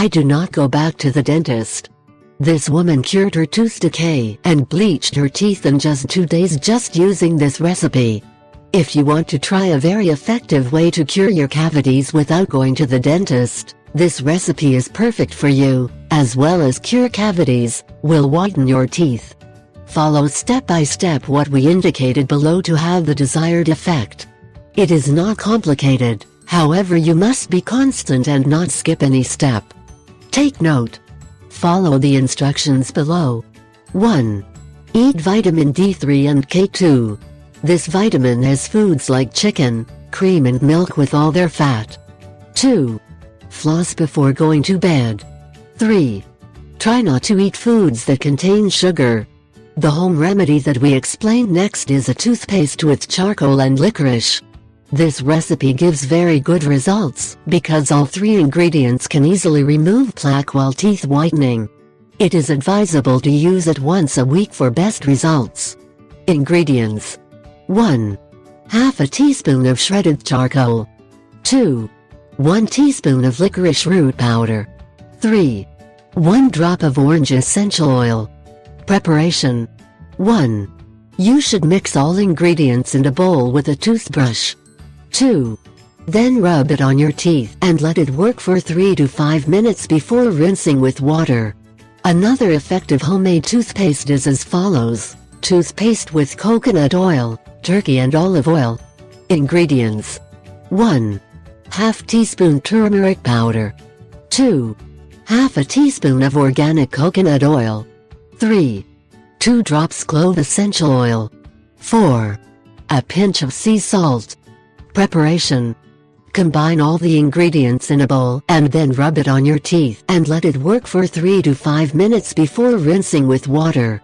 I do not go back to the dentist. This woman cured her tooth decay and bleached her teeth in just 2 days just using this recipe. If you want to try a very effective way to cure your cavities without going to the dentist, this recipe is perfect for you, as well as cure cavities, will whiten your teeth. Follow step by step what we indicated below to have the desired effect. It is not complicated, however you must be constant and not skip any step. Take note. Follow the instructions below. 1. Eat vitamin D3 and K2. This vitamin has foods like chicken, cream and milk with all their fat. 2. Floss before going to bed. 3. Try not to eat foods that contain sugar. The home remedy that we explain next is a toothpaste with charcoal and licorice. This recipe gives very good results because all 3 ingredients can easily remove plaque while teeth whitening. It is advisable to use it once a week for best results. Ingredients: 1. Half a teaspoon of shredded charcoal. 2. 1 teaspoon of licorice root powder. 3. 1 drop of orange essential oil. Preparation: 1. You should mix all ingredients in a bowl with a toothbrush. 2. Then rub it on your teeth and let it work for 3 to 5 minutes before rinsing with water. Another effective homemade toothpaste is as follows: toothpaste with coconut oil, turkey and olive oil. Ingredients: 1. Half teaspoon turmeric powder. 2. Half a teaspoon of organic coconut oil. 3. 2 drops clove essential oil. 4. A pinch of sea salt. Preparation: combine all the ingredients in a bowl and then rub it on your teeth and let it work for 3 to 5 minutes before rinsing with water.